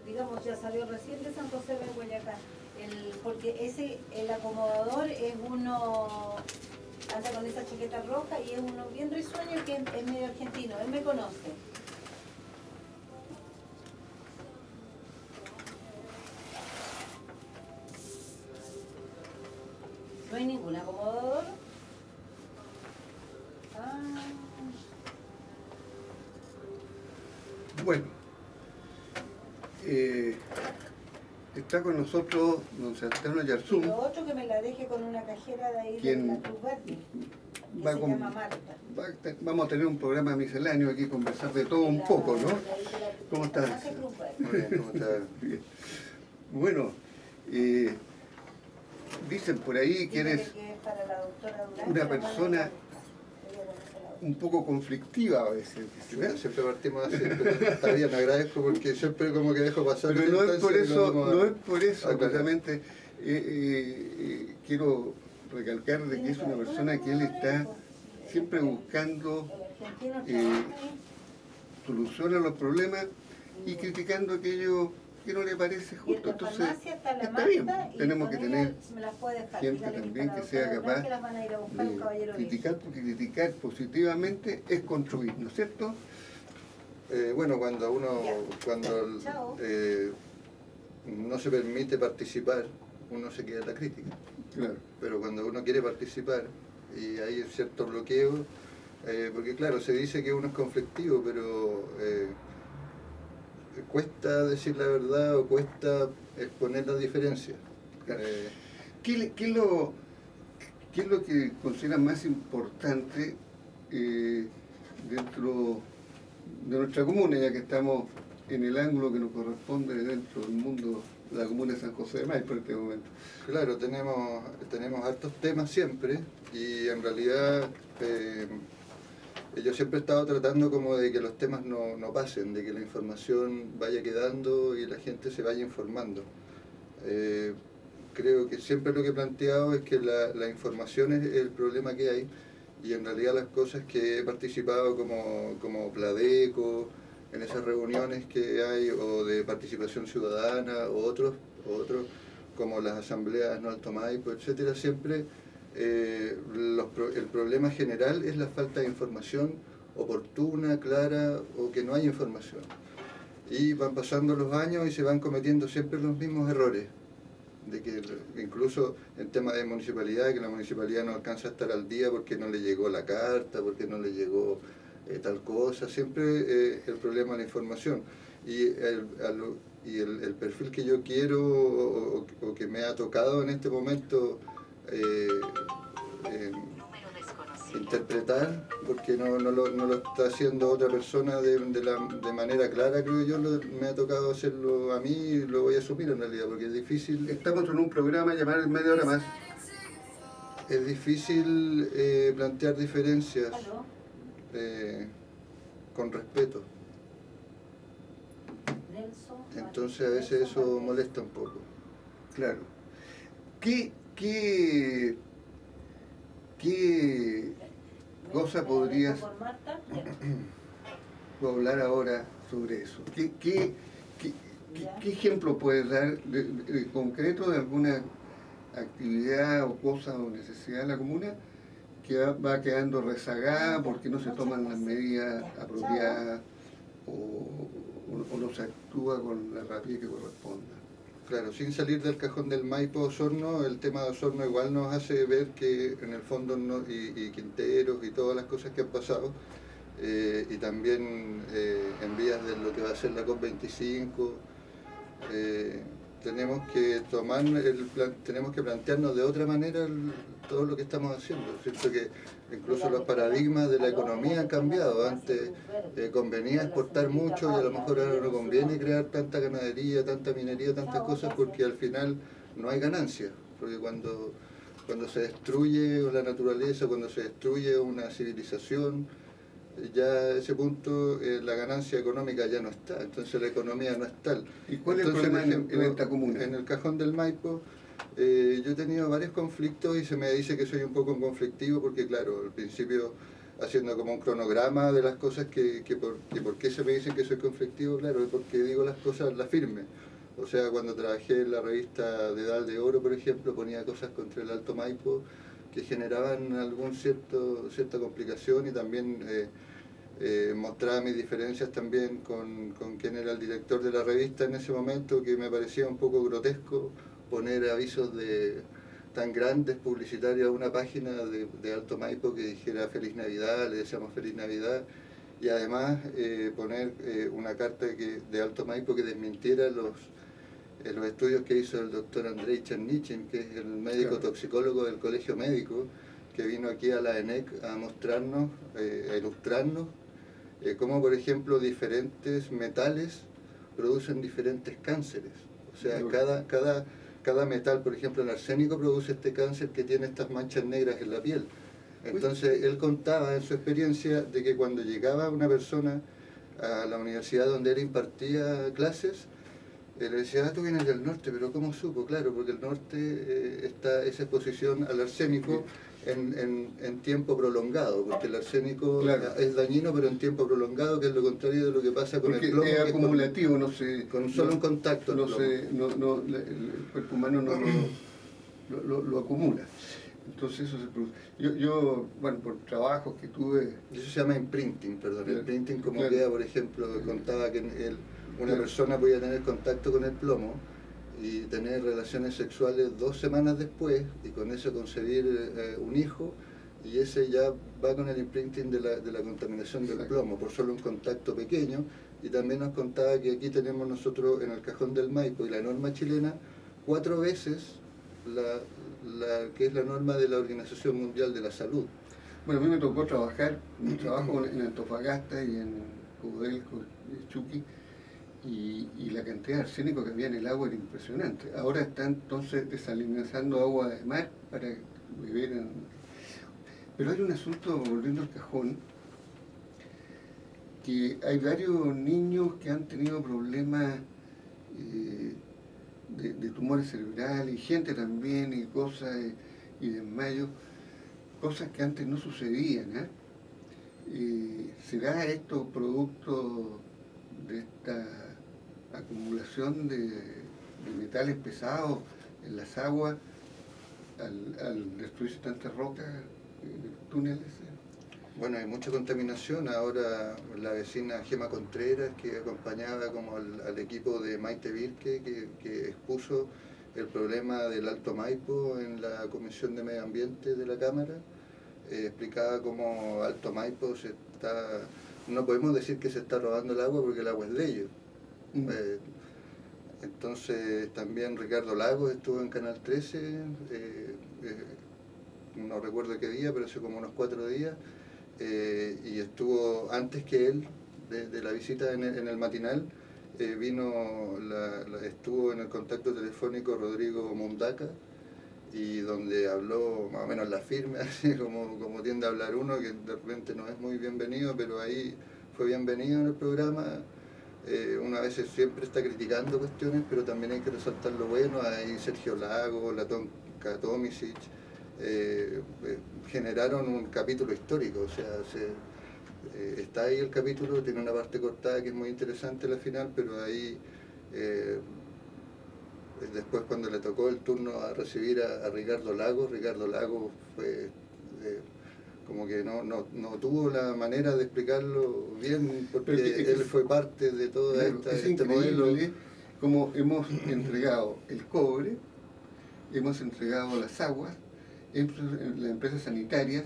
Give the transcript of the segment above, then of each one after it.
digamos, ya salió recién de San José de Guayacán, porque el acomodador es uno, anda con esa chaqueta roja y es uno bien risueño que es medio argentino, él me conoce. ¿No hay ningún acomodador? Bueno, está con nosotros don Santana Yarzún. Y lo otro que me la deje con una cajera de ahí de la Cruz Verde, que se llama Marta. Vamos a tener un programa misceláneo aquí, conversar de todo un poco, ¿no? ¿Cómo estás? Muy bien, ¿cómo estás? Bien. Bueno, dicen por ahí que eres una persona un poco conflictiva a veces. Bueno, siempre partimos así, pero está bien, agradezco porque siempre como que dejo pasar. Pero no es por eso, no es por eso, precisamente quiero recalcar de que es una persona que él está siempre buscando soluciones a los problemas y criticando aquello que no le parece justo. Entonces, está bien, tenemos que tener gente también que sea capaz de criticar, porque criticar positivamente es construir, ¿no es cierto? Bueno, cuando no se permite participar, uno se queda en la crítica. Claro. Pero cuando uno quiere participar y hay cierto bloqueo, porque claro, se dice que uno es conflictivo, pero cuesta decir la verdad o cuesta exponer la diferencia. Claro. ¿Qué es lo que consideran más importante dentro de nuestra comuna, ya que estamos en el ángulo que nos corresponde dentro del mundo de la comuna de San José de Maipo en este momento? Claro, tenemos hartos temas siempre y en realidad yo siempre he estado tratando como de que los temas no pasen, de que la información vaya quedando y la gente se vaya informando. Creo que siempre lo que he planteado es que la información es el problema que hay y en realidad las cosas que he participado como Pladeco, en esas reuniones que hay o de participación ciudadana o otros como las asambleas No Alto Maipo, etcétera, siempre el problema general es la falta de información oportuna, clara o que no hay información. Y van pasando los años y se van cometiendo siempre los mismos errores. De que incluso en tema de municipalidad, que la municipalidad no alcanza a estar al día porque no le llegó la carta, porque no le llegó tal cosa, siempre el problema de la información. Y el perfil que yo quiero o que me ha tocado en este momento interpretar, porque no lo está haciendo otra persona de manera clara, creo yo, me ha tocado hacerlo a mí y lo voy a asumir en realidad, porque es difícil. Estamos en un programa llamado Media Hora Más. Es difícil plantear diferencias con respeto. Entonces a veces eso molesta un poco. Claro. ¿Qué cosa podrías hablar ahora sobre eso? ¿Qué ejemplo puedes dar de concreto de alguna actividad o cosa o necesidad de la comuna que va quedando rezagada porque no se toman las medidas apropiadas o no se actúa con la rapidez que corresponda? Claro, sin salir del cajón del Maipo Osorno, el tema de Osorno igual nos hace ver que en el fondo y Quinteros y todas las cosas que han pasado, y también en vías de lo que va a ser la COP25, tenemos que plantearnos de otra manera todo lo que estamos haciendo. Siento que incluso los paradigmas de la economía han cambiado. Antes convenía exportar mucho y a lo mejor ahora no conviene crear tanta ganadería, tanta minería, tantas cosas, porque al final no hay ganancia. Porque cuando se destruye la naturaleza, cuando se destruye una civilización, ya a ese punto la ganancia económica ya no está, entonces la economía no es tal. ¿Y cuál es el problema en esta comuna? En el cajón del Maipo yo he tenido varios conflictos y se me dice que soy un poco conflictivo porque claro, al principio haciendo como un cronograma de las cosas que por qué se me dicen que soy conflictivo, claro, es porque digo las cosas las firmes. O sea, cuando trabajé en la revista de Edad de Oro, por ejemplo, ponía cosas contra el Alto Maipo que generaban cierta complicación, y también mostraba mis diferencias también con quien era el director de la revista en ese momento, que me parecía un poco grotesco poner avisos tan grandes publicitarios a una página de Alto Maipo que dijera Feliz Navidad, le deseamos Feliz Navidad, y además poner una carta de Alto Maipo que desmintiera los estudios que hizo el doctor Andrei Chernichin, que es el médico toxicólogo del Colegio Médico, que vino aquí a la ENEC a mostrarnos, a ilustrarnos, cómo, por ejemplo, diferentes metales producen diferentes cánceres. O sea, cada metal, por ejemplo, el arsénico produce este cáncer que tiene estas manchas negras en la piel. Entonces, él contaba en su experiencia de que cuando llegaba una persona a la universidad donde él impartía clases, le decía, tú vienes del norte, pero ¿cómo supo? Claro, porque el norte está esa exposición al arsénico en tiempo prolongado, porque el arsénico es dañino, pero en tiempo prolongado, que es lo contrario de lo que pasa con el plomo. Es acumulativo, con solo un contacto. El cuerpo humano lo acumula. Entonces eso se produce. Yo, bueno, por trabajos que tuve... Eso se llama imprinting, perdón. El imprinting, como queda, por ejemplo, contaba que una persona podía tener contacto con el plomo y tener relaciones sexuales 2 semanas después, y con eso concebir un hijo, y ese ya va con el imprinting de la contaminación del plomo, por solo un contacto pequeño. Y también nos contaba que aquí tenemos nosotros en el cajón del Maipo y la norma chilena 4 veces que es la norma de la Organización Mundial de la Salud. Bueno, a mí me tocó trabajar, trabajo en Antofagasta y en Codelco y Chuqui, y la cantidad de arsénico que había en el agua era impresionante. Ahora están entonces desalinizando agua de mar para beber en... Pero hay un asunto, volviendo al cajón, que hay varios niños que han tenido problemas de tumores cerebrales, y gente también, y cosas, y desmayos, cosas que antes no sucedían. ¿Será esto producto de esta acumulación de metales pesados en las aguas al destruirse tantas rocas en los túneles? Bueno, hay mucha contaminación. Ahora la vecina Gema Contreras, que acompañaba como al equipo de Maite Virque, que expuso el problema del Alto Maipo en la Comisión de Medio Ambiente de la Cámara, explicaba cómo Alto Maipo no podemos decir que se está robando el agua, porque el agua es de ellos. Entonces también Ricardo Lagos estuvo en Canal 13, no recuerdo qué día, pero hace como unos 4 días, y estuvo antes que él, de la visita en el matinal, estuvo en el contacto telefónico Rodrigo Mundaca, y donde habló más o menos la firme, así como tiende a hablar uno, que de repente no es muy bienvenido, pero ahí fue bienvenido en el programa. Una vez siempre está criticando cuestiones, pero también hay que resaltar lo bueno. Ahí Sergio Lago, Latón Katomisic, generaron un capítulo histórico. O sea, está ahí el capítulo, tiene una parte cortada que es muy interesante la final, pero ahí después, cuando le tocó el turno a recibir a Ricardo Lagos fue como que no tuvo la manera de explicarlo bien, porque él fue parte de toda este modelo. Como hemos entregado el cobre, hemos entregado las aguas, las empresas sanitarias,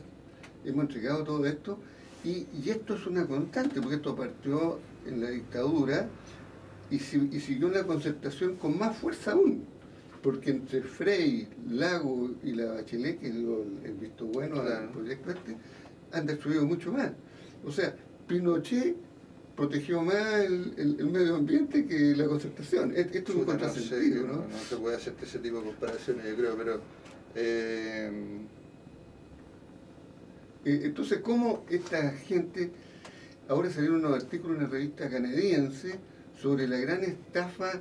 hemos entregado todo esto, y esto es una constante, porque esto partió en la dictadura y siguió en la concertación con más fuerza aún, porque entre Frei, Lago y la Bachelet, que es el visto bueno al proyecto han destruido mucho más. O sea, Pinochet protegió más el medio ambiente que la concertación. Esto es un contrasentido, ¿no? No se puede hacer ese tipo de comparaciones, yo creo, pero... entonces, ¿cómo esta gente... Ahora salieron unos artículos en una revista canadiense sobre la gran estafa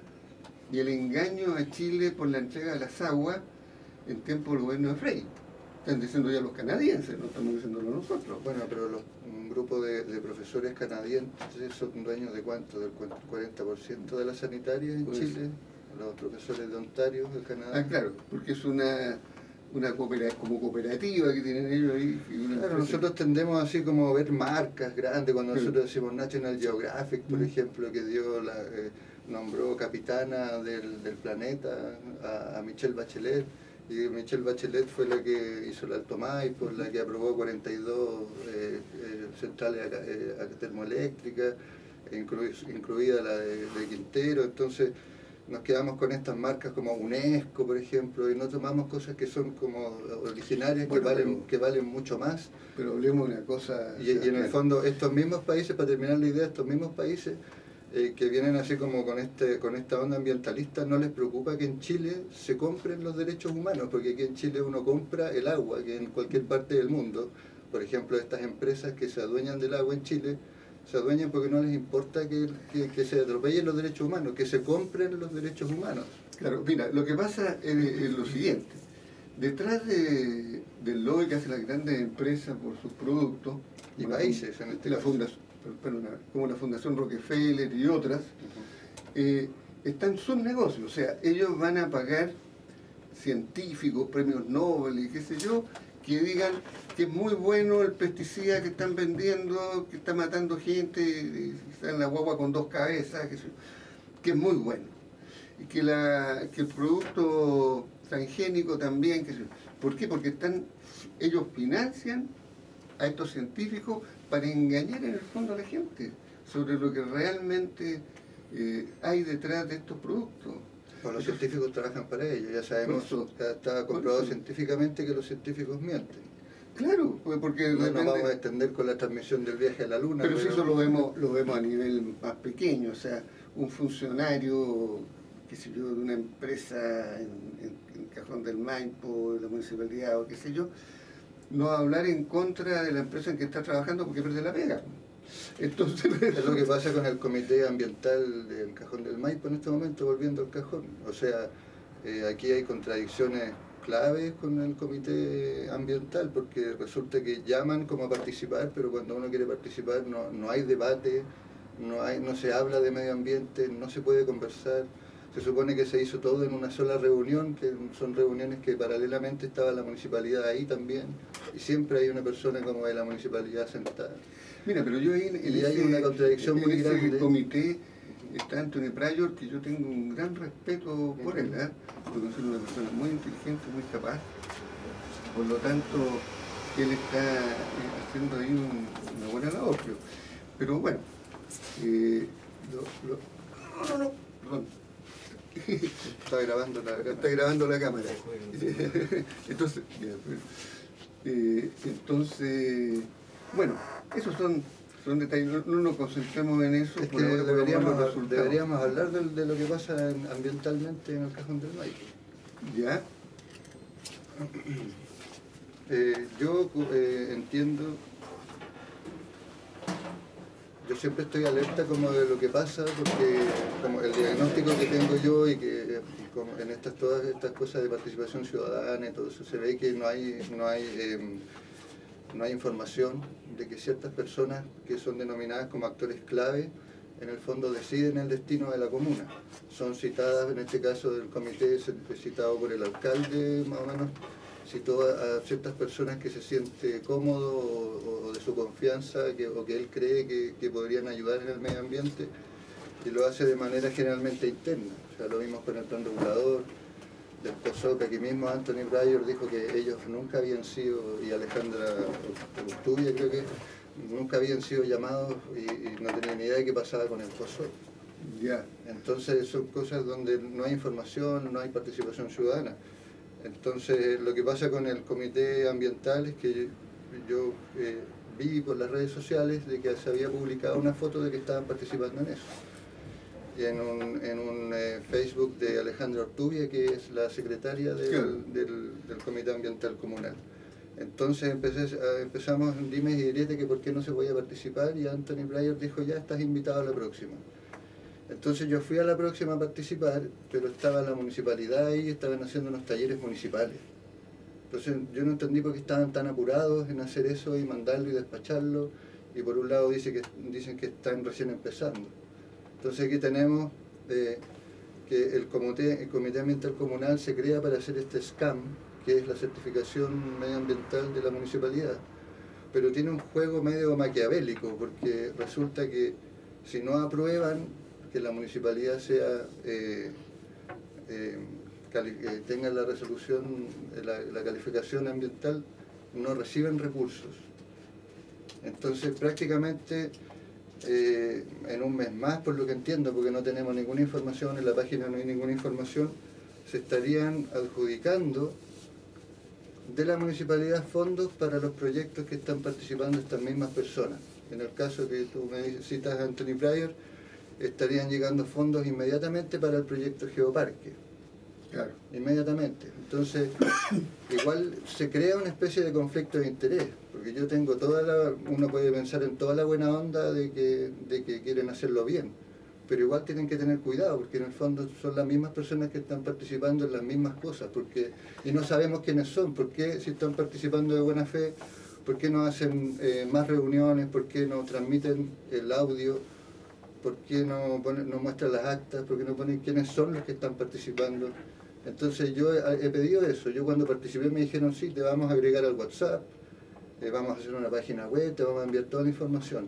y el engaño a Chile por la entrega de las aguas en tiempo del gobierno de Frei. están diciendo ya los canadienses, no estamos diciéndolo nosotros. Bueno, pero un grupo de profesores canadienses son dueños de cuánto, del 40% de las sanitarias en Pues, Chile, los profesores de Ontario, de Canadá. Ah, claro, porque es una como cooperativa que tienen ellos ahí. Claro, nosotros tendemos así como a ver marcas grandes, cuando nosotros decimos National Geographic, por ejemplo, que nombró capitana del planeta a Michelle Bachelet, y Michelle Bachelet fue la que hizo el Alto Maipo, la que aprobó 42 centrales termoeléctricas, incluida la de Quintero. Entonces nos quedamos con estas marcas como UNESCO, por ejemplo, y no tomamos cosas que son como originarias, bueno, que valen mucho más. Pero hablemos de una cosa... Y en el fondo, estos mismos países, para terminar la idea, estos mismos países que vienen así como con esta onda ambientalista, no les preocupa que en Chile se compren los derechos humanos, porque aquí en Chile uno compra el agua, que en cualquier parte del mundo, por ejemplo, estas empresas que se adueñan del agua en Chile, se adueñan porque no les importa que se atropellen los derechos humanos, que se compren los derechos humanos. Claro, mira, lo que pasa es lo siguiente. Detrás del lobby que hacen las grandes empresas por sus productos, y países, en este caso, como la Fundación Rockefeller y otras, están sus negocios. O sea, ellos van a pagar científicos, premios Nobel y qué sé yo, que digan que es muy bueno el pesticida que están vendiendo, que está matando gente, está en la guagua con 2 cabezas, que es muy bueno. Y que el producto transgénico también, ¿por qué? Porque ellos financian a estos científicos para engañar en el fondo a la gente sobre lo que realmente hay detrás de estos productos. Los científicos trabajan para ello, ya sabemos, está comprobado científicamente que los científicos mienten. Claro, porque no nos vamos a extender con la transmisión del viaje a la Luna. Pero si eso lo vemos a nivel más pequeño, o sea, un funcionario, qué sé yo, de una empresa en Cajón del Maipo, de la municipalidad o qué sé yo, no va a hablar en contra de la empresa en que está trabajando porque pierde la pega. Entonces, es lo que pasa con el comité ambiental del Cajón del Maipo en este momento, volviendo al cajón. O sea, aquí hay contradicciones claves con el comité ambiental, porque resulta que llaman como a participar, pero cuando uno quiere participar no hay debate, no se habla de medio ambiente, no se puede conversar. Se supone que se hizo todo en una sola reunión, que son reuniones que paralelamente estaba la municipalidad ahí también, y siempre hay una persona como de la municipalidad sentada. Mira, pero yo ahí hay una contradicción muy grande. En el comité está Anthony Pryor, que yo tengo un gran respeto por él, porque es una persona muy inteligente, muy capaz. Por lo tanto, él está haciendo ahí una buena labor. Pero bueno, perdón. Está grabando la cámara. Entonces, bueno, esos son detalles, no nos concentremos en eso. Es que deberíamos hablar de lo que pasa ambientalmente en el Cajón del Maipo. ¿Ya? Yo entiendo, yo siempre estoy alerta como de lo que pasa, porque como el diagnóstico que tengo yo y que como en todas estas cosas de participación ciudadana y todo eso, se ve que no hay información de que ciertas personas que son denominadas como actores clave en el fondo deciden el destino de la comuna. Son citadas, en este caso del comité, citado por el alcalde, más o menos, citó a ciertas personas que se siente cómodo o de su confianza o que él cree que podrían ayudar en el medio ambiente, y lo hace de manera generalmente interna. O sea, lo vimos con el plan regulador del COSOC. Aquí mismo Anthony Pryor dijo que ellos nunca habían sido, y Alejandra Urtubia creo que nunca habían sido llamados y no tenían ni idea de qué pasaba con el COSOC. Ya. Entonces son cosas donde no hay información, no hay participación ciudadana. Entonces lo que pasa con el comité ambiental es que yo vi por las redes sociales de que se había publicado una foto de que estaban participando en eso. Y en un Facebook de Alejandra Urtubia, que es la secretaria del Comité Ambiental Comunal. Entonces empezamos dimes y diretes que por qué no se podía participar, y Anthony Pryor dijo, ya estás invitado a la próxima. Entonces yo fui a la próxima a participar, pero estaba la municipalidad ahí, estaban haciendo unos talleres municipales. Entonces yo no entendí por qué estaban tan apurados en hacer eso y mandarlo y despacharlo, y por un lado dicen que están recién empezando. Entonces aquí tenemos que el Comité Ambiental Comunal se crea para hacer este SCAM, que es la certificación medioambiental de la municipalidad, pero tiene un juego medio maquiavélico, porque resulta que si no aprueban que la municipalidad sea tenga la resolución, la calificación ambiental, no reciben recursos. Entonces prácticamente en un mes más, por lo que entiendo, porque no tenemos ninguna información, en la página no hay ninguna información, se estarían adjudicando de la municipalidad fondos para los proyectos que están participando estas mismas personas. En el caso que tú me citas, Anthony Pryor, estarían llegando fondos inmediatamente para el proyecto Geoparque. Claro. Inmediatamente. Entonces, igual se crea una especie de conflicto de interés, porque yo tengo uno puede pensar en toda la buena onda de que quieren hacerlo bien, pero igual tienen que tener cuidado, porque en el fondo son las mismas personas que están participando en las mismas cosas, y no sabemos quiénes son, por qué si están participando de buena fe, por qué no hacen más reuniones, por qué no transmiten el audio, por qué no muestran las actas, por qué no ponen quiénes son los que están participando. Entonces yo he pedido eso. Yo cuando participé me dijeron, sí, te vamos a agregar al WhatsApp, vamos a hacer una página web, te vamos a enviar toda la información.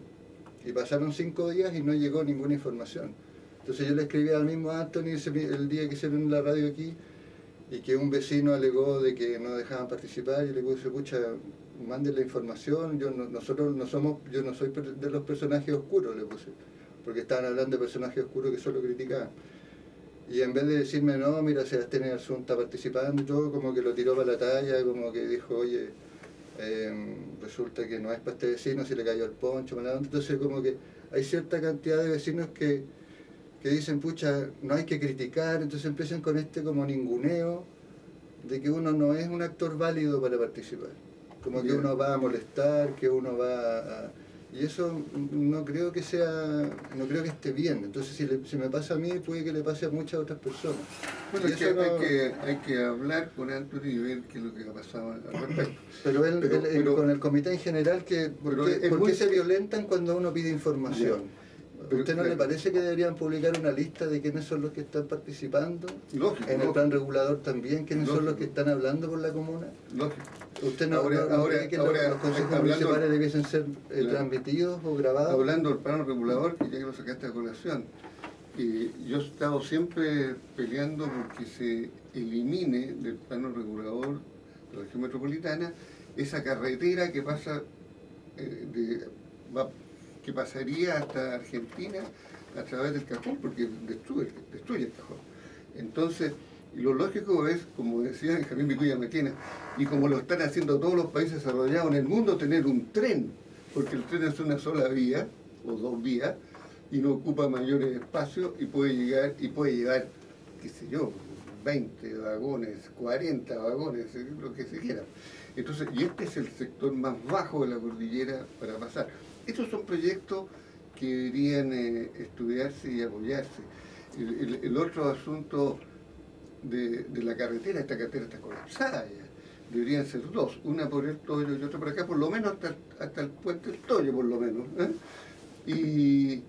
Y pasaron 5 días y no llegó ninguna información. Entonces yo le escribí al mismo Anthony el día que hicieron la radio aquí, y que un vecino alegó de que no dejaban participar, y le puse, pucha, manden la información, yo no soy de los personajes oscuros, le puse, porque estaban hablando de personajes oscuros que solo criticaban. Y en vez de decirme, no, mira, Sebastián Arzún está participando y todo, como que lo tiró para la talla, como que dijo, oye, resulta que no es para este vecino, si le cayó el poncho, mala onda. Entonces como que hay cierta cantidad de vecinos que dicen, pucha, no hay que criticar, entonces empiezan con como ninguneo de que uno no es un actor válido para participar. Como que uno va a molestar, que uno va a... Y eso no creo que esté bien. Entonces si me pasa a mí, puede que le pase a muchas otras personas. Bueno, hay que hablar con Anthony y ver qué es lo que ha pasado al respecto. Pero con el comité en general, ¿por qué se violentan cuando uno pide información? ¿A usted no le parece que deberían publicar una lista de quiénes son los que están participando? Lógico, en el plan regulador también, quiénes son los que están hablando por la comuna. Lógico. ¿Usted no cree que los consejos municipales debiesen ser transmitidos o grabados? Hablando del plano regulador, que ya que lo sacaste a colación, yo he estado siempre peleando porque se elimine del plano regulador de la región metropolitana esa carretera que pasa que pasaría hasta Argentina a través del Cajón, porque destruye el Cajón. Entonces, lo lógico es, como decía Benjamín Vicuña Maquena, y como lo están haciendo todos los países desarrollados en el mundo, tener un tren, porque el tren es una sola vía, o 2 vías, y no ocupa mayores espacios, y puede llevar, qué sé yo, 20 vagones, 40 vagones, lo que se quiera. Entonces, y este es el sector más bajo de la cordillera para pasar. Estos son proyectos que deberían estudiarse y apoyarse. El otro asunto de la carretera, esta carretera está colapsada ya. Deberían ser 2, una por el Toyo y otra por acá, por lo menos hasta el puente del Toyo, por lo menos. Y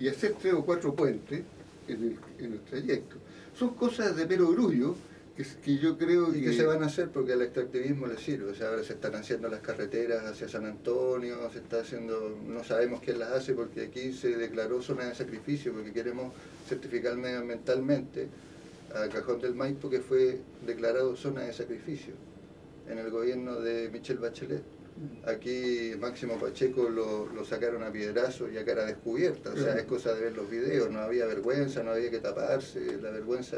hacer 3 o 4 puentes en el trayecto. Son cosas de mero orgullo que yo creo que se van a hacer porque al extractivismo le sirve. O sea, ahora se están haciendo las carreteras hacia San Antonio, se está haciendo, no sabemos quién las hace porque aquí se declaró zona de sacrificio porque queremos certificar medioambientalmente a Cajón del Maipo, que fue declarado zona de sacrificio en el gobierno de Michelle Bachelet. Aquí Máximo Pacheco lo sacaron a piedrazo y a cara descubierta. O sea, es cosa de ver los videos, no había vergüenza, no había que taparse, la vergüenza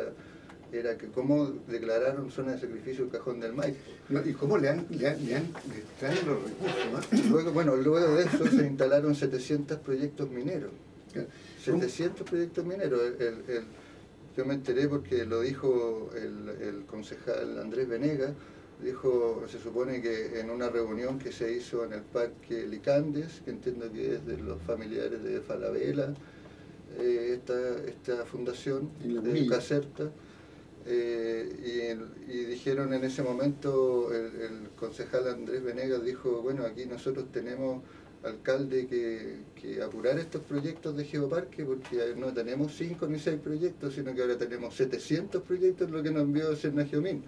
era que cómo declararon zona de sacrificio el Cajón del Maipo. ¿Y cómo le traen los recursos? Luego de eso se instalaron 700 proyectos mineros. 700 proyectos mineros. Yo me enteré porque lo dijo el concejal Andrés Venegas, dijo, se supone que en una reunión que se hizo en el Parque Licandes, que entiendo que es de los familiares de Falabella, esta fundación de Caserta, y dijeron en ese momento, el concejal Andrés Venegas dijo, bueno, aquí nosotros tenemos alcalde que apurar estos proyectos de geoparque, porque no tenemos 5 ni 6 proyectos, sino que ahora tenemos 700 proyectos, lo que nos envió Cernagiomín.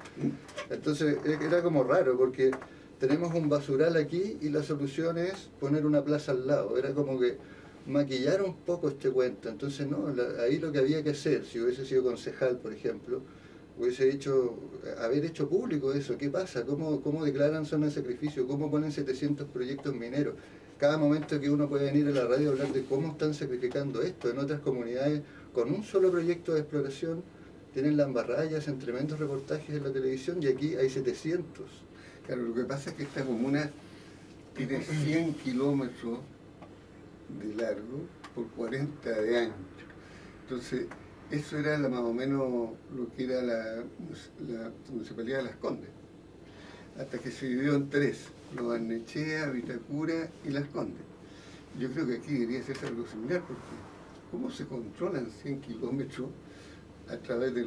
Entonces era como raro, porque tenemos un basural aquí y la solución es poner una plaza al lado. Era como que maquillar un poco este cuento. Entonces no, ahí lo que había que hacer, si hubiese sido concejal, por ejemplo, hubiese haber hecho público eso. ¿Qué pasa? ¿Cómo declaran zona de sacrificio? ¿Cómo ponen 700 proyectos mineros? Cada momento que uno puede venir a la radio a hablar de cómo están sacrificando esto. En otras comunidades, con un solo proyecto de exploración, tienen las embarradas en tremendos reportajes en la televisión, y aquí hay 700. Claro, lo que pasa es que esta comuna tiene 100 kilómetros de largo por 40 de ancho. Entonces, eso era más o menos lo que era la Municipalidad de Las Condes, hasta que se dividió en 3, Lo Barnechea, Vitacura y Las Condes. Yo creo que aquí debería hacerse algo similar, porque ¿cómo se controlan 100 kilómetros a través de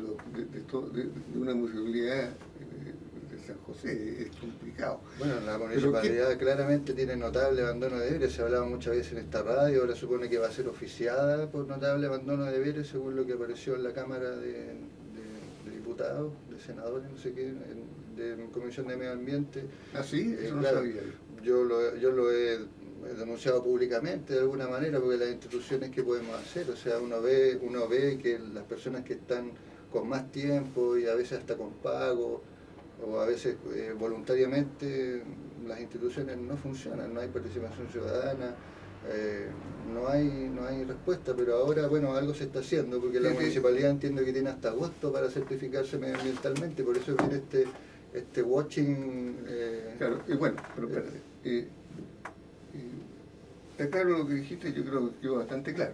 una municipalidad de San José? Es complicado. Bueno, la municipalidad claramente tiene notable abandono de deberes. Se hablaba muchas veces en esta radio, ahora supone que va a ser oficiada por notable abandono de deberes, según lo que apareció en la Cámara de Diputados, de senadores, no sé qué, de Comisión de Medio Ambiente. ¿Ah, sí? Eso no claro, sabía. Yo lo he denunciado públicamente de alguna manera, porque las instituciones que podemos hacer, o sea, uno ve que las personas que están con más tiempo y a veces hasta con pago, o a veces voluntariamente, las instituciones no funcionan, no hay participación ciudadana, no hay respuesta. Pero ahora, bueno, algo se está haciendo, porque la municipalidad entiende que tiene hasta agosto para certificarse medioambientalmente, por eso viene este watching. Claro, bueno, pero espérate. Está claro lo que dijiste, yo creo que quedó bastante claro.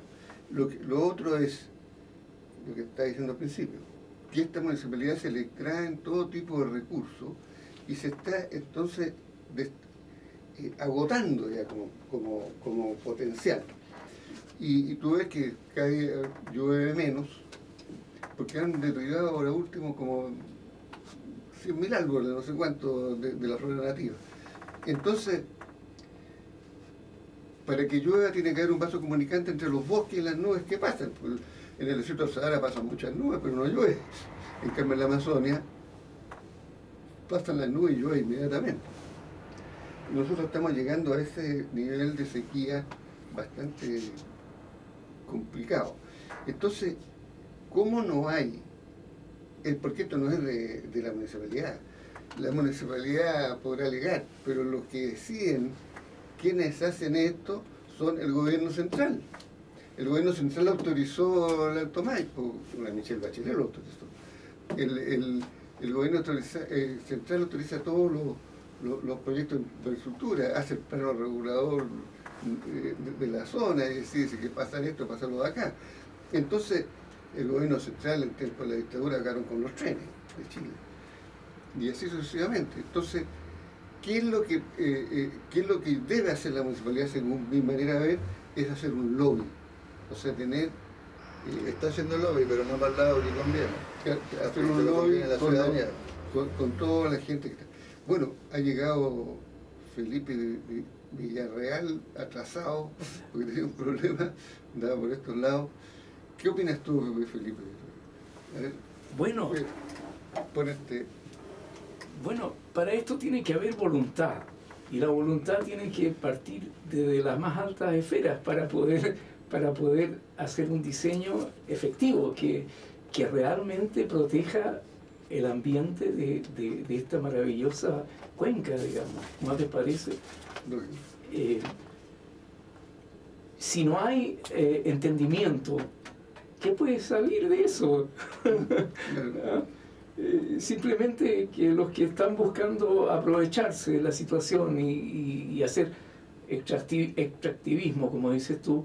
Lo otro es lo que está diciendo al principio, que a esta municipalidad se le traen todo tipo de recursos y se está entonces agotando ya como potencial. Y tú ves que cada día llueve menos, porque han deteriorado ahora último como 100.000 árboles, no sé cuánto, de la flora nativa. Entonces, para que llueva tiene que haber un vaso comunicante entre los bosques y las nubes que pasan. Pues en el desierto del Sahara pasan muchas nubes, pero no llueve. En cambio en la Amazonia pasan las nubes y llueve inmediatamente. Nosotros estamos llegando a ese nivel de sequía bastante complicado. Entonces, ¿cómo no hay? Porque esto no es de la municipalidad. La municipalidad podrá alegar, pero los que deciden quienes hacen esto son el gobierno central. El gobierno central autorizó el Alto Maipo, la Michelle Bachelet lo autorizó. El gobierno central autoriza todos los proyectos de infraestructura, hace el plano regulador de la zona y decide si que pasa esto, pasa lo de acá. Entonces, el gobierno central en tiempo de la dictadura acabaron con los trenes de Chile. Y así sucesivamente. Entonces, ¿qué es lo que debe hacer la municipalidad, según mi manera de ver? Es hacer un lobby. O sea, tener... está haciendo lobby, pero no para el lado que conviene. Hacer un lobby con toda la gente que está. Bueno, ha llegado Felipe Villarreal atrasado, porque tenía un problema, andaba por estos lados. ¿Qué opinas tú, Felipe? A ver, bueno, bueno, para esto tiene que haber voluntad, y la voluntad tiene que partir desde las más altas esferas para poder hacer un diseño efectivo que realmente proteja el ambiente de esta maravillosa cuenca, digamos. ¿No te parece? Si no hay entendimiento, ¿qué puede salir de eso? ¿No? Simplemente que los que están buscando aprovecharse de la situación y hacer extractivismo, como dices tú,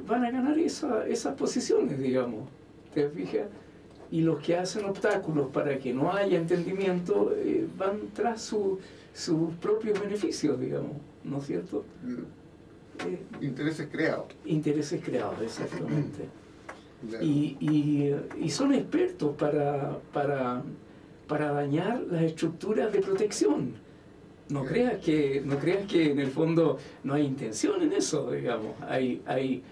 van a ganar esas posiciones, digamos. ¿Te fijas? Y los que hacen obstáculos para que no haya entendimiento van tras sus propios beneficios, digamos, ¿no es cierto? Intereses creados. Intereses creados, exactamente. Claro. Y son expertos para dañar las estructuras de protección. No creas que en el fondo no hay intención en eso, digamos. Hay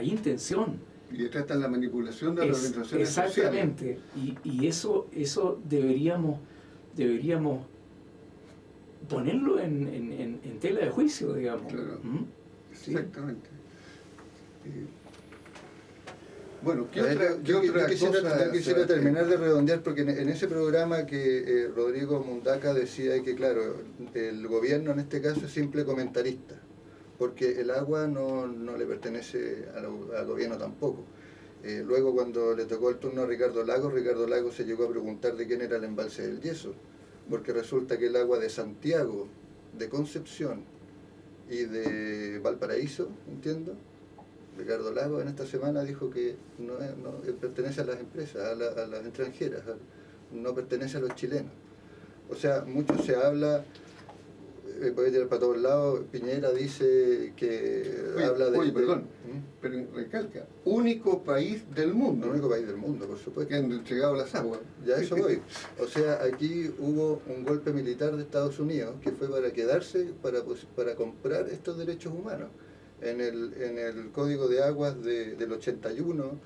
intención. Y detrás está la manipulación de las organizaciones exactamente. sociales. Y eso deberíamos ponerlo en tela de juicio, digamos. Claro. ¿Mm? Sí. Exactamente. Bueno, ¿qué Yo otra quisiera cosa? terminar de redondear, porque en ese programa que Rodrigo Mundaca decía que, claro, el gobierno en este caso es simple comentarista, porque el agua no le pertenece al gobierno tampoco. Luego, cuando le tocó el turno a Ricardo Lagos se llegó a preguntar de quién era el embalse del Yeso, porque resulta que el agua de Santiago, de Concepción y de Valparaíso, entiendo, Ricardo Lagos en esta semana dijo que no pertenece a las empresas, a las extranjeras, no pertenece a los chilenos. O sea, mucho se habla, puede tirar para todos lados. Piñera dice que habla de... Perdón, pero recalca, único país del mundo. El único país del mundo, por supuesto. Que han entregado las aguas. Ya eso voy. O sea, aquí hubo un golpe militar de Estados Unidos que fue para quedarse, para comprar estos derechos humanos. En el Código de Aguas del 81,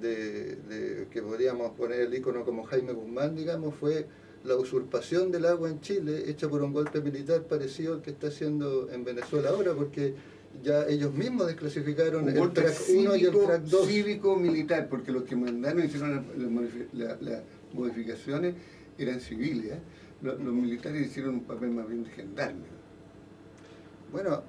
que podríamos poner el ícono como Jaime Guzmán, digamos, fue la usurpación del agua en Chile hecha por un golpe militar parecido al que está haciendo en Venezuela ahora, porque ya ellos mismos desclasificaron el track 1 y el track 2. Cívico-militar, porque los que mandaron hicieron las modificaciones eran civiles, ¿eh? Los militares hicieron un papel más bien de gendarme. Bueno,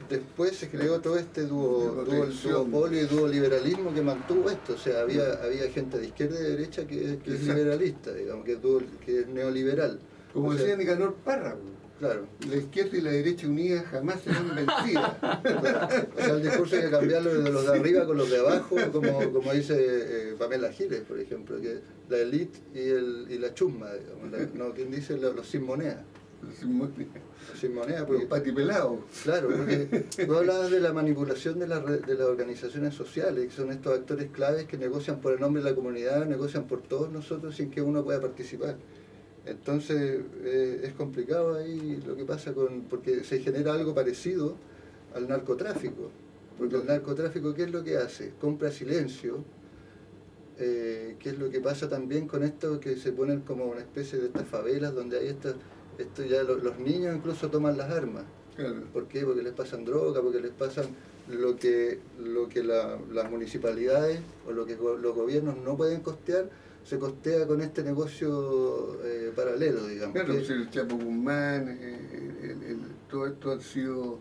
después se creó todo este duopolio y duoliberalismo que mantuvo esto. O sea, había gente de izquierda y de derecha que es liberalista, digamos, que es neoliberal. Como decía Nicanor Parra, claro, la izquierda y la derecha unidas jamás serán vencidas. O sea, el discurso hay que cambiarlo de los de arriba con los de abajo, como dice Pamela Giles, por ejemplo, que la élite y la chusma, digamos, no, quien dice los sin moneda. Sin moneda, porque, los patipelados. Claro, porque tú hablabas de la manipulación de las organizaciones sociales, que son estos actores claves que negocian por el nombre de la comunidad, negocian por todos nosotros sin que uno pueda participar. Entonces es complicado ahí lo que pasa porque se genera algo parecido al narcotráfico. Porque el narcotráfico, ¿qué es lo que hace? Compra silencio. ¿Qué es lo que pasa también con esto? Que se ponen como una especie de estas favelas donde hay esto ya los niños incluso toman las armas. Claro. ¿Por qué? Porque les pasan droga, porque les pasan lo que las municipalidades o lo que los gobiernos no pueden costear, se costea con este negocio paralelo, digamos. Claro, pues el Chapo Guzmán, todo esto ha sido...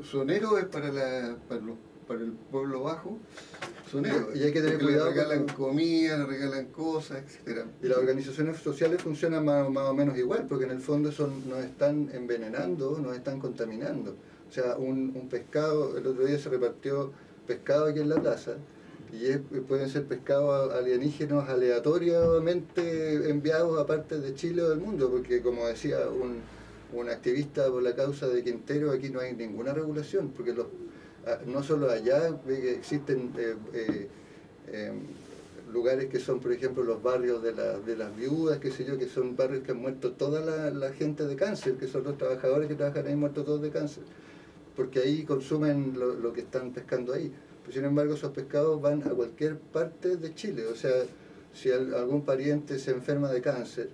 Son héroes para el pueblo bajo, son héroes. Y hay que tener cuidado. Le regalan comida, le regalan cosas, etc. Y las organizaciones sociales funcionan más o menos igual, porque en el fondo nos están envenenando, nos están contaminando. O sea, un pescado, el otro día se repartió pescado aquí en la plaza, y pueden ser pescados alienígenos aleatoriamente enviados a partes de Chile o del mundo, porque como decía un activista por la causa de Quintero, aquí no hay ninguna regulación, porque no solo allá existen lugares que son, por ejemplo, los barrios de las viudas, qué sé yo, que son barrios que han muerto toda la gente de cáncer, que son los trabajadores que trabajan ahí muertos todos de cáncer, porque ahí consumen lo que están pescando ahí. Pero sin embargo, esos pescados van a cualquier parte de Chile. O sea, si algún pariente se enferma de cáncer,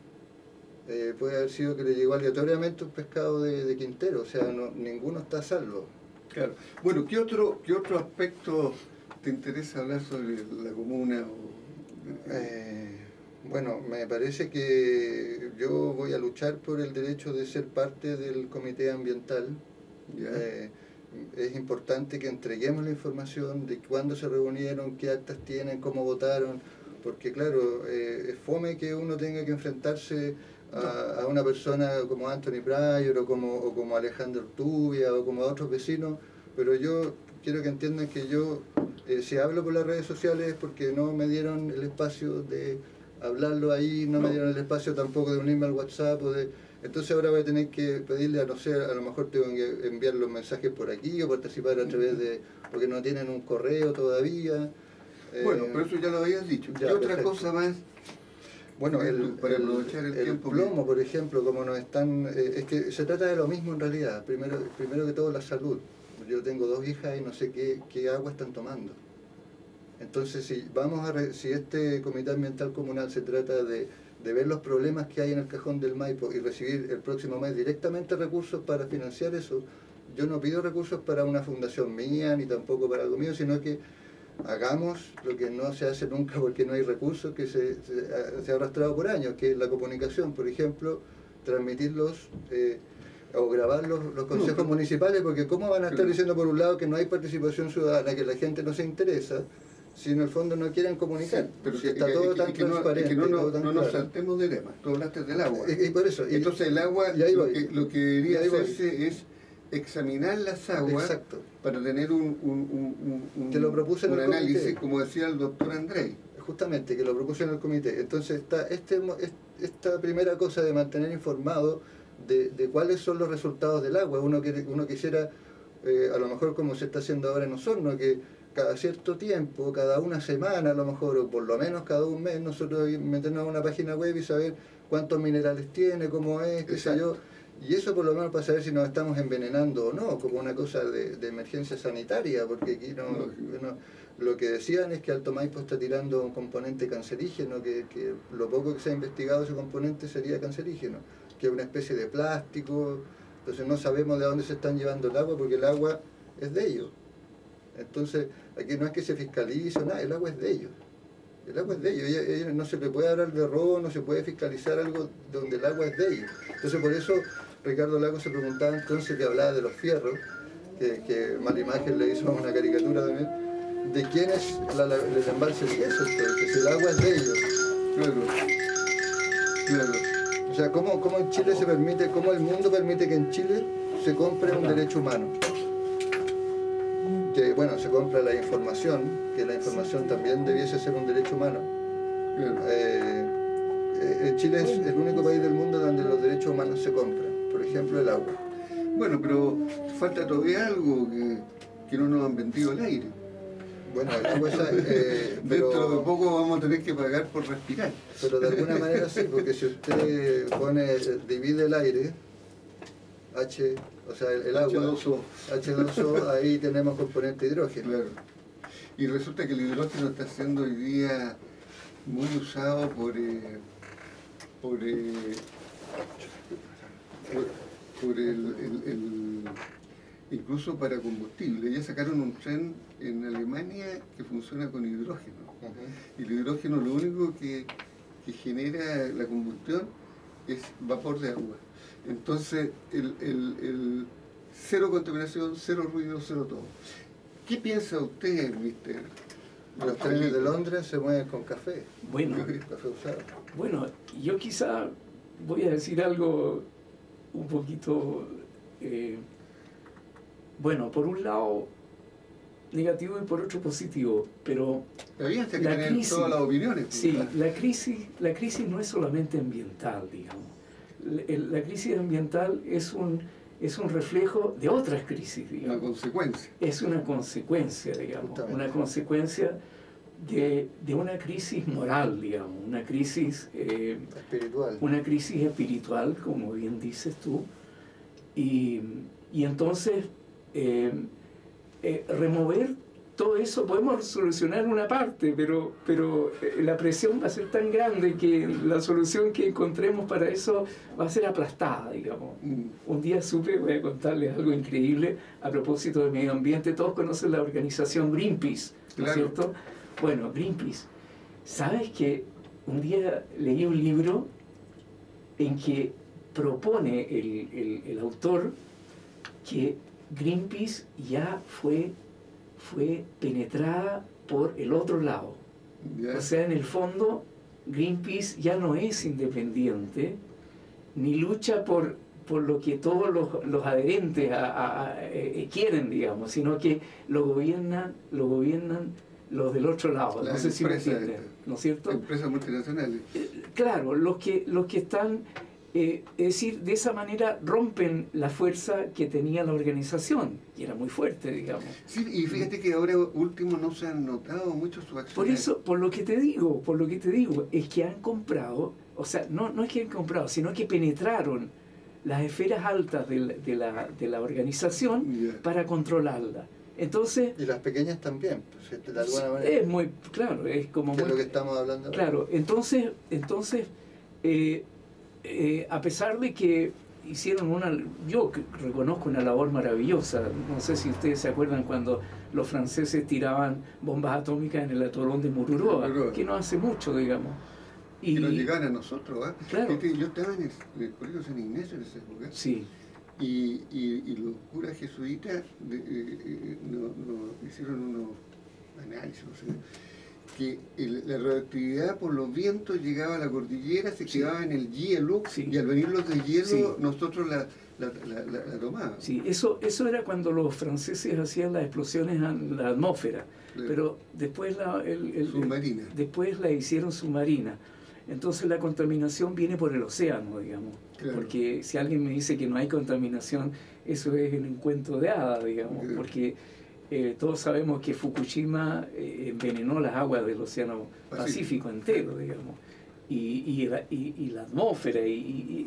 puede haber sido que le llegó aleatoriamente un pescado de Quintero. O sea, ninguno está a salvo. Claro. Bueno, ¿qué otro aspecto te interesa hablar sobre la comuna? Bueno, me parece que yo voy a luchar por el derecho de ser parte del comité ambiental. Es importante que entreguemos la información de cuándo se reunieron, qué actas tienen, cómo votaron, porque claro, es fome que uno tenga que enfrentarse a una persona como Anthony Pryor o como Alejandro Urtubia o como a otros vecinos, pero yo quiero que entiendan que yo, si hablo por las redes sociales es porque no me dieron el espacio de hablarlo ahí, no me dieron el espacio tampoco de unirme al WhatsApp entonces ahora voy a tener que pedirle a lo mejor tengo que enviar los mensajes por aquí o participar a través porque no tienen un correo todavía. Bueno, pero eso ya lo habías dicho. Ya, ¿Qué otra perfecto. cosa más? Bueno, Para aprovechar el tiempo plomo, por ejemplo, como nos están... es que se trata de lo mismo en realidad. Primero que todo, la salud. Yo tengo 2 hijas y no sé qué agua están tomando. Entonces, si este comité ambiental comunal se trata de ver los problemas que hay en el cajón del Maipo y recibir el próximo mes directamente recursos para financiar eso, yo no pido recursos para una fundación mía, ni tampoco para algo mío, sino que hagamos lo que no se hace nunca porque no hay recursos, que se ha arrastrado por años, que es la comunicación, por ejemplo, transmitirlos o grabar los consejos municipales, porque ¿cómo van a estar diciendo por un lado que no hay participación ciudadana, que la gente no se interesa, si en el fondo no quieren comunicar? Sí, pero si está todo tan transparente, no tan nos claro. saltemos de tema. Tú hablaste del agua. Y por eso, Entonces el agua, y ahí lo voy. que debería Y ahí voy. hacerse es examinar las aguas. Exacto. Para tener que lo propuse en un el análisis, comité. como decía el doctor Andrei. Justamente, que lo propuse en el comité. Entonces está esta primera cosa de mantener informado de cuáles son los resultados del agua. Uno quisiera, a lo mejor como se está haciendo ahora en Osorno, que cada cierto tiempo, cada una semana a lo mejor, o por lo menos cada un mes, nosotros meternos a una página web y saber cuántos minerales tiene, cómo es, qué sé yo. Y eso por lo menos para saber si nos estamos envenenando o no, como una cosa de emergencia sanitaria, porque aquí lo que decían es que Alto Maipo está tirando un componente cancerígeno, que lo poco que se ha investigado ese componente sería cancerígeno, que es una especie de plástico. Entonces no sabemos de dónde se están llevando el agua, porque el agua es de ellos. Entonces aquí no es que se fiscalice nada, el agua es de ellos. El agua es de ellos, no se le puede hablar de robo, no se puede fiscalizar algo donde el agua es de ellos. Entonces por eso Ricardo Lago se preguntaba entonces, que hablaba de los fierros, que Mala Imagen le hizo una caricatura también, de quién es el embalse de eso, entonces, si el agua es de ellos. Claro. O sea, ¿cómo en Chile se permite, cómo el mundo permite que en Chile se compre un derecho humano? Que bueno, se compra la información, que la información también debiese ser un derecho humano. Chile es el único país del mundo donde los derechos humanos se compran, por ejemplo el agua. Bueno, pero falta todavía algo que no nos han vendido el aire. Bueno, el agua dentro de poco vamos a tener que pagar por respirar. Pero de alguna manera sí, porque si usted divide el aire, o sea, el agua, H2O, ahí tenemos componente hidrógeno. Claro. Y resulta que el hidrógeno está siendo hoy día muy usado incluso para combustible. Ya sacaron un tren en Alemania que funciona con hidrógeno. Y el hidrógeno lo único que genera la combustión es vapor de agua. Entonces, el cero contaminación, cero ruido, cero todo. ¿Qué piensa usted, mister? Los trenes de Londres se mueven con café. Bueno, café usado. Bueno, yo quizá voy a decir algo un poquito, bueno, por un lado negativo y por otro positivo, pero la crisis, todas las opiniones. Sí, la crisis no es solamente ambiental, digamos. La crisis ambiental es un reflejo de otras crisis, digamos. Una consecuencia. Es una consecuencia, digamos, Justamente. una consecuencia de una crisis moral, digamos, una crisis espiritual. Una crisis espiritual, como bien dices tú, y entonces remover todo eso, podemos solucionar una parte, pero la presión va a ser tan grande que la solución que encontremos para eso va a ser aplastada, digamos. Un día voy a contarles algo increíble a propósito del medio ambiente. Todos conocen la organización Greenpeace, ¿no es cierto? Bueno, Greenpeace. ¿Sabes que un día leí un libro en que propone el autor que Greenpeace ya fue penetrada por el otro lado? O sea, en el fondo, Greenpeace ya no es independiente, ni lucha por lo que todos los adherentes quieren, quieren, digamos, sino que lo gobiernan los del otro lado. No sé si me entienden, ¿no es cierto? Empresas multinacionales. Claro, los que están Es decir, de esa manera rompen la fuerza que tenía la organización, y era muy fuerte, digamos. Sí, y fíjate que ahora último no se han notado mucho sus acciones. Por eso, por lo que te digo, es que han comprado, o sea, no es que han comprado, sino que penetraron las esferas altas de la organización para controlarla. Entonces, y las pequeñas también, pues, de alguna manera. Es muy, claro, es como ¿Qué muy... es lo que estamos hablando ahora? Claro, entonces a pesar de que hicieron yo reconozco una labor maravillosa, no sé si ustedes se acuerdan cuando los franceses tiraban bombas atómicas en el atolón de Mururoa, que no hace mucho, digamos. Y nos llegaban a nosotros, ¿eh? Claro. Yo estaba en el Colegio San Ignacio en esa época. Sí. Y los curas jesuitas nos hicieron unos análisis, no sé, que la radioactividad por los vientos llegaba a la cordillera, se quedaba en el hielo, y al venir los de hielo nosotros la tomábamos. Sí, eso era cuando los franceses hacían las explosiones en la atmósfera, pero después submarina. Después la hicieron submarina. Entonces la contaminación viene por el océano, digamos. Claro. Porque si alguien me dice que no hay contaminación, eso es un cuento de hadas, digamos. Claro. Porque todos sabemos que Fukushima envenenó las aguas del océano Pacífico entero, digamos. Y la atmósfera,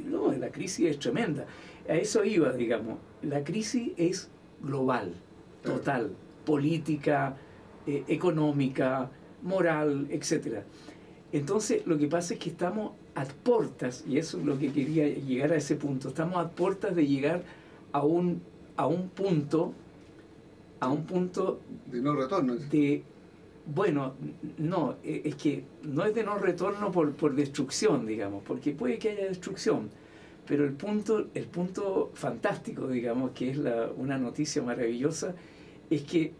no, la crisis es tremenda. A eso iba, digamos. La crisis es global, total, política, económica, moral, etcétera. Entonces, lo que pasa es que estamos a puertas, y eso es lo que quería llegar a ese punto, estamos a puertas de llegar a un punto de no retorno. Bueno, no, es que no es de no retorno por destrucción, digamos, porque puede que haya destrucción, pero el punto fantástico, digamos, que es una noticia maravillosa, es que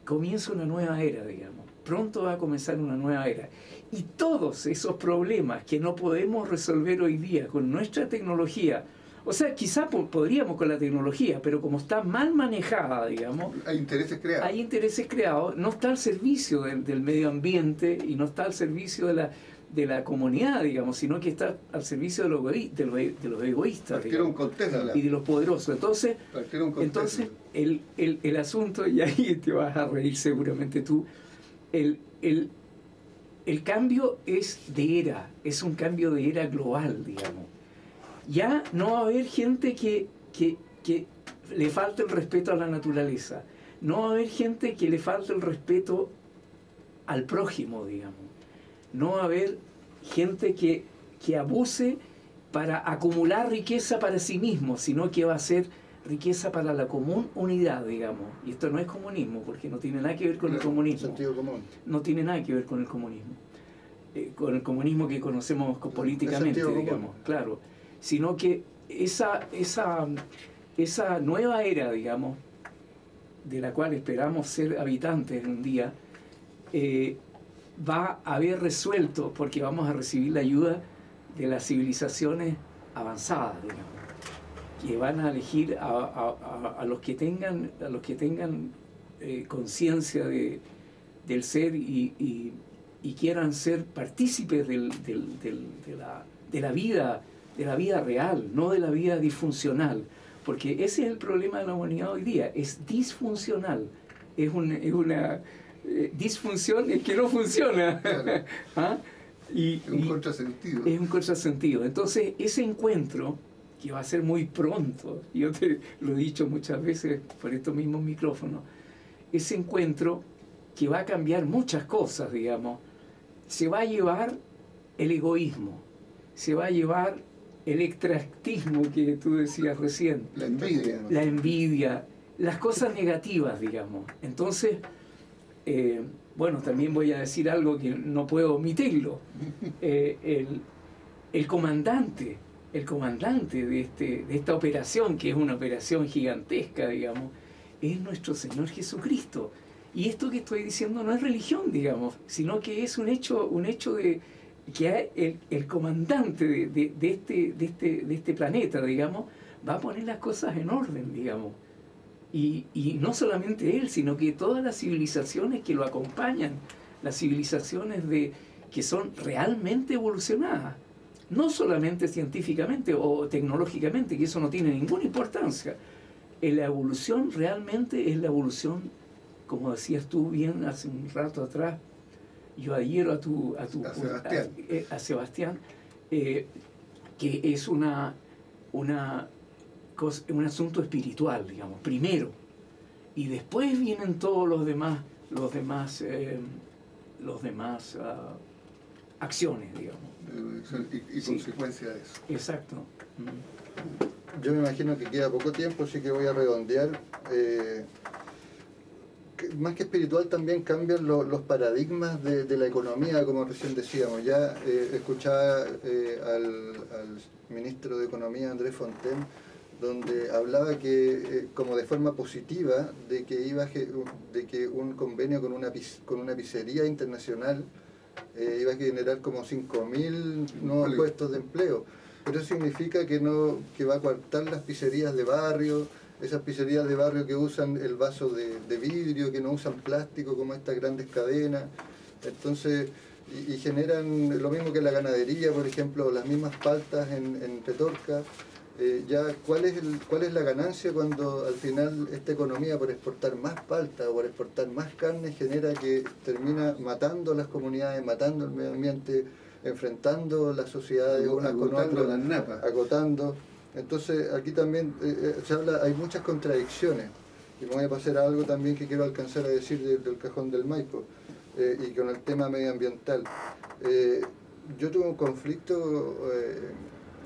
comienza una nueva era, digamos. Pronto va a comenzar una nueva era. Y todos esos problemas que no podemos resolver hoy día con nuestra tecnología, o sea, quizá podríamos con la tecnología, pero como está mal manejada, digamos... Hay intereses creados. Hay intereses creados, no está al servicio del medio ambiente y no está al servicio de la comunidad, digamos, sino que está al servicio de los egoístas. Partieron con Tesla. Y de los poderosos. Entonces el asunto, y ahí te vas a reír seguramente tú, el cambio es de era, es un cambio de era global, digamos. Ya no va a haber gente que le falte el respeto a la naturaleza, no va a haber gente que le falte el respeto al prójimo, digamos. No va a haber gente que abuse para acumular riqueza para sí mismo, sino que va a ser riqueza para la común unidad, digamos. Y esto no es comunismo, porque no tiene nada que ver con el comunismo. Sentido común. No tiene nada que ver con el comunismo. Con el comunismo que conocemos políticamente, digamos. Claro. Sino que esa nueva era, digamos, de la cual esperamos ser habitantes un día, va a haber resuelto, porque vamos a recibir la ayuda de las civilizaciones avanzadas, digamos, que van a elegir a los que tengan conciencia del ser y quieran ser partícipes de la vida real, no de la vida disfuncional, porque ese es el problema de la humanidad hoy día, es disfuncional, es una disfunción es que no funciona. Claro. ¿Ah? Es un contrasentido. Es un contrasentido. Entonces, ese encuentro, que va a ser muy pronto, yo te lo he dicho muchas veces por estos mismos micrófonos, ese encuentro que va a cambiar muchas cosas, digamos, se va a llevar el egoísmo, se va a llevar el extractismo que tú decías recién, la envidia, las cosas negativas, digamos. Entonces, bueno, también voy a decir algo que no puedo omitirlo. El comandante de esta operación, que es una operación gigantesca, digamos, es nuestro Señor Jesucristo. Y esto que estoy diciendo no es religión, digamos, sino que es un hecho de que el comandante de este planeta, digamos, va a poner las cosas en orden, digamos. Y no solamente él, sino que todas las civilizaciones que lo acompañan, las civilizaciones que son realmente evolucionadas. no solamente científicamente o tecnológicamente, que eso no tiene ninguna importancia. La evolución realmente es la evolución, como decías tú bien hace un rato atrás, yo adhiero a Sebastián, que es un asunto espiritual, digamos, primero, y después vienen todos los demás acciones, digamos. Y Sí. consecuencia de eso. Exacto. Yo me imagino que queda poco tiempo, así que voy a redondear. Más que espiritual también cambian los paradigmas de la economía, como recién decíamos. Ya escuchaba al ministro de Economía, Andrés Fontaine, donde hablaba que como de forma positiva de que un convenio con una pizzería internacional iba a generar como 5.000 nuevos puestos de empleo. Pero eso significa que va a coartar las pizzerías de barrio, esas pizzerías de barrio que usan el vaso de vidrio, que no usan plástico como estas grandes cadenas. Entonces, y generan lo mismo que la ganadería, por ejemplo, las mismas paltas en Petorca. Ya ¿cuál es la ganancia cuando al final esta economía, por exportar más palta o por exportar más carne, genera que termina matando a las comunidades, matando el medio ambiente, enfrentando las sociedades unas con otras, las napas. agotando? Entonces aquí también se habla, hay muchas contradicciones, y me voy a pasar a algo también que quiero alcanzar a decir del Cajón del Maipo y con el tema medioambiental. Yo tuve un conflicto,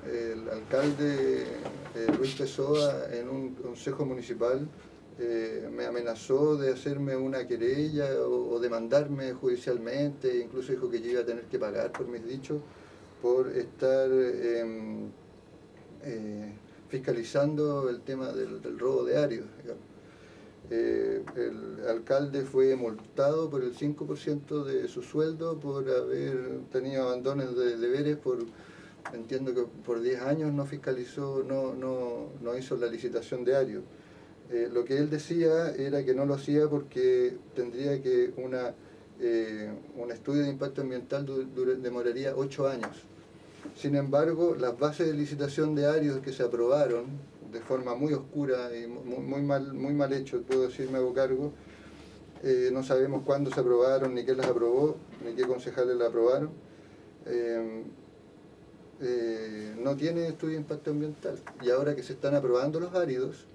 el alcalde Luis Pessoa, en un consejo municipal me amenazó de hacerme una querella o demandarme judicialmente, incluso dijo que yo iba a tener que pagar por mis dichos, por estar fiscalizando el tema del robo de áridos, digamos. El alcalde fue multado por el 5% de su sueldo por haber tenido abandonos de deberes, entiendo que por 10 años no fiscalizó, no hizo la licitación de áridos. Lo que él decía era que no lo hacía porque tendría que un estudio de impacto ambiental demoraría 8 años. Sin embargo, las bases de licitación de áridos que se aprobaron de forma muy oscura y muy mal hecho, puedo decir, me hago cargo, no sabemos cuándo se aprobaron, ni quién las aprobó, ni qué concejales las aprobaron. No tiene estudio de impacto ambiental. Y ahora que se están aprobando los áridos,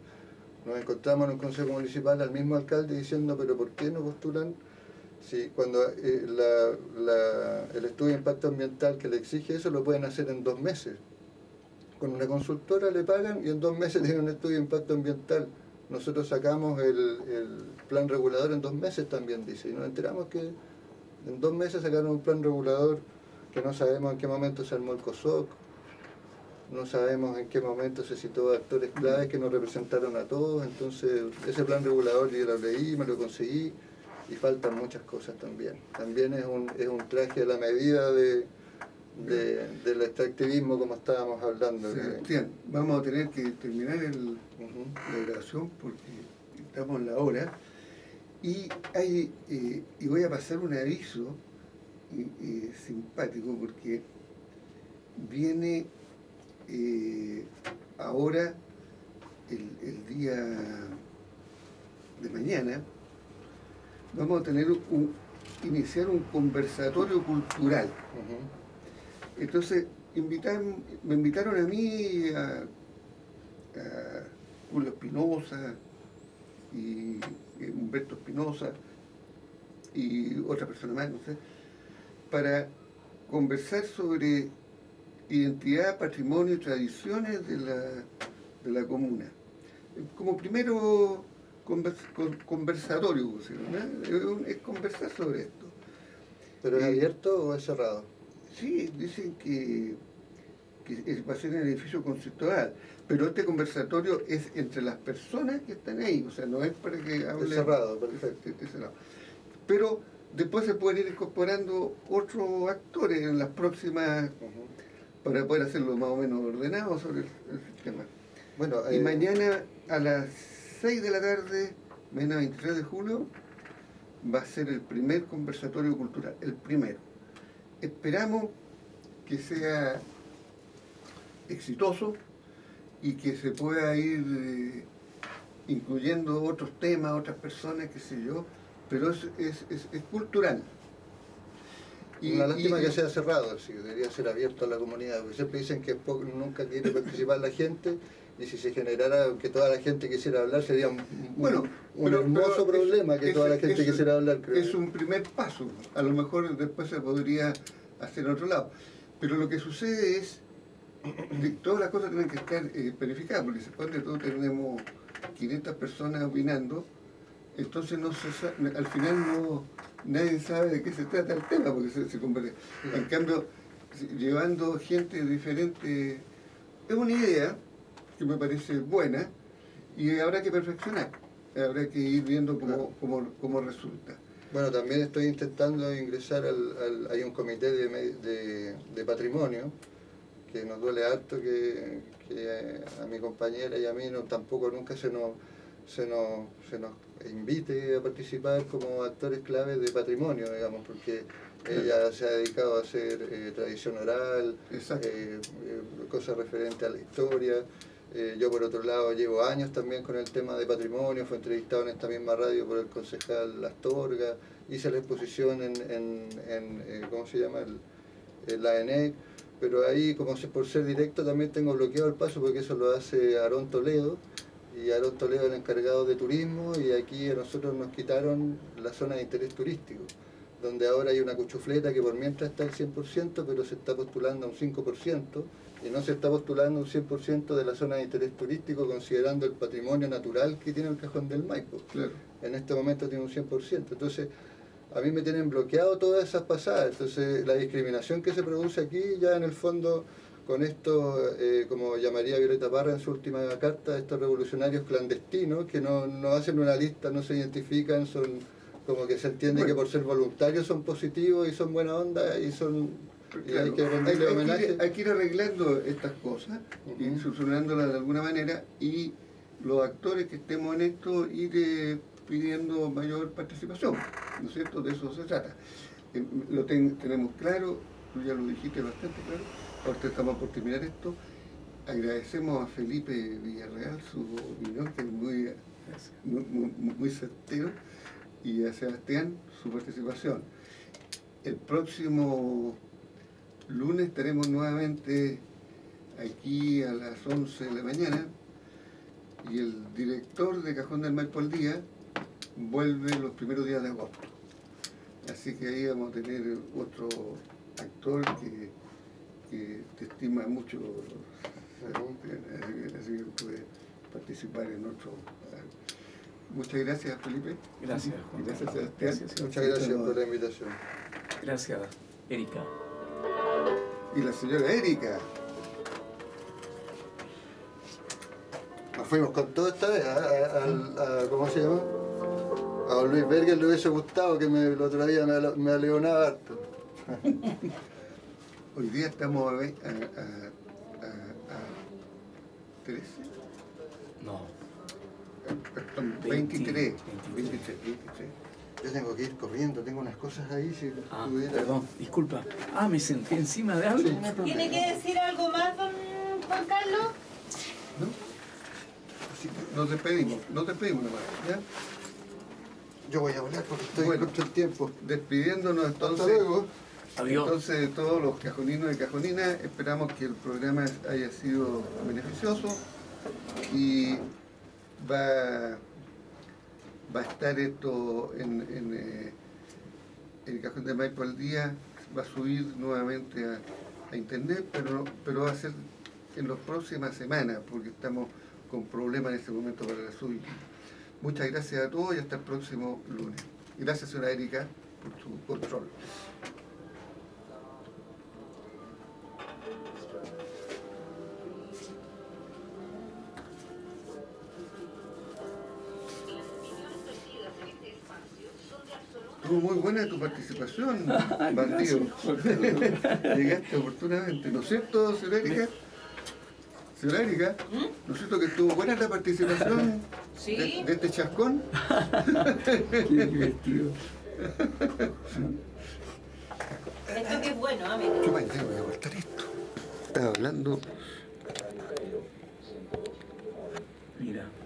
nos encontramos en un consejo municipal al mismo alcalde diciendo, pero ¿por qué no postulan? Sí, cuando el estudio de impacto ambiental que le exige eso lo pueden hacer en 2 meses. Con una consultora le pagan y en 2 meses tienen un estudio de impacto ambiental. Nosotros sacamos el plan regulador en 2 meses también, dice, y nos enteramos que en 2 meses sacaron un plan regulador que no sabemos en qué momento se armó el COSOC, no sabemos en qué momento se citó a actores claves que nos representaron a todos. Entonces ese plan regulador yo lo leí, me lo conseguí, y faltan muchas cosas también. También es un traje a la medida del extractivismo, como estábamos hablando. Sebastián, vamos a tener que terminar la grabación porque estamos en la hora. Y voy a pasar un aviso simpático porque viene ahora, el día de mañana, vamos a iniciar un conversatorio cultural. Entonces, me invitaron a mí, a Julio Espinosa y Humberto Espinosa y otra persona más, no sé, para conversar sobre identidad, patrimonio y tradiciones de la comuna. Como primero conversatorio, ¿no? Es conversar sobre esto. ¿Pero es abierto o es cerrado? Sí, dicen que va a ser en el edificio conceptual, pero este conversatorio es entre las personas que están ahí, o sea, no es para que hable... Es cerrado, perfecto. Es cerrado. Pero después se pueden ir incorporando otros actores en las próximas, para poder hacerlo más o menos ordenado sobre el sistema. Bueno, y mañana a las 6 de la tarde, mañana 23 de julio, va a ser el primer conversatorio cultural, el primero. Esperamos que sea exitoso y que se pueda ir incluyendo otros temas, otras personas, qué sé yo, pero es cultural. Una lástima que sea cerrado, sí, debería ser abierto a la comunidad, porque siempre dicen que nunca quiere participar la gente, y si se generara que toda la gente quisiera hablar sería un hermoso problema que toda la gente quisiera hablar, creo. Es un primer paso, a lo mejor después se podría hacer en otro lado, pero lo que sucede es que todas las cosas tienen que estar planificadas, porque se supone que todos tenemos 500 personas opinando, entonces al final nadie sabe de qué se trata el tema, porque se convierte. En cambio, llevando gente diferente, es una idea que me parece buena y habrá que perfeccionar, habrá que ir viendo cómo resulta. Bueno, también estoy intentando ingresar hay un comité de patrimonio, que nos duele harto que a mi compañera y a mí tampoco nunca se nos invite a participar como actores claves de patrimonio, digamos, porque ella se ha dedicado a hacer tradición oral, cosas referentes a la historia. Yo por otro lado llevo años también con el tema de patrimonio, fui entrevistado en esta misma radio por el concejal Astorga, hice la exposición en ¿cómo se llama? La ENEC, pero ahí como por ser directo también tengo bloqueado el paso porque eso lo hace Aarón Toledo, y Aarón Toledo es el encargado de turismo, y aquí a nosotros nos quitaron la zona de interés turístico, donde ahora hay una cuchufleta que por mientras está al 100%, pero se está postulando a un 5%, y no se está postulando un 100% de la zona de interés turístico, considerando el patrimonio natural que tiene el Cajón del Maipo. Claro. En este momento tiene un 100%. Entonces, a mí me tienen bloqueado todas esas pasadas. Entonces, la discriminación que se produce aquí, ya en el fondo, con esto, como llamaría Violeta Parra en su última carta, estos revolucionarios clandestinos, que no hacen una lista, no se identifican, son como que se entiende que por ser voluntarios son positivos y son buena onda y son... Y Claro, hay que rendirle homenaje. hay que ir arreglando estas cosas y solucionándolas de alguna manera, y los actores que estemos en esto ir pidiendo mayor participación, ¿no es cierto? De eso se trata. Tenemos claro, tú ya lo dijiste bastante claro, ahorita estamos por terminar esto. Agradecemos a Felipe Villarreal su opinión, que es muy certero, y a Sebastián su participación. El próximo lunes estaremos nuevamente aquí a las 11 de la mañana, y el director de Cajón del Maipo al Día vuelve los primeros días de agosto. Así que ahí vamos a tener otro actor que te estima mucho, así que puede participar en otro. Muchas gracias, Felipe. Gracias, Juan. Gracias, Sebastián. Gracias, Muchas gracias por la invitación. Gracias, Erika. Y la señora Erika. Nos fuimos con todo esta vez, ¿cómo se llama? A don Luis Berger le hubiese gustado, que el otro día me aleonaba harto. Hoy día estamos a 13. No. 23. Yo tengo que ir corriendo, tengo unas cosas ahí. Si pudiera... Perdón, disculpa. Me senté encima de algo. ¿Tiene que decir algo más, don Juan Carlos? ¿No? Así que nos despedimos nomás, ¿ya? Yo voy a hablar porque estoy contra el tiempo. Despidiéndonos entonces. Hasta luego. Adiós. Entonces, de todos los cajoninos y cajoninas, esperamos que el programa haya sido beneficioso, y va a estar esto en el Cajón del Maipo al Día, va a subir nuevamente a internet, pero va a ser en las próximas semanas, porque estamos con problemas en este momento para la subida. Muchas gracias a todos y hasta el próximo lunes. Gracias, señora Erika, por su control. Estuvo muy buena tu participación, bandido. Llegaste oportunamente, ¿no es cierto, señora Erika? Señora Erika, ¿no es cierto que estuvo buena la participación de este chascón? Qué divertido. Esto que es bueno, amigo. Yo mañana voy a cortar esto. Estaba hablando Mira.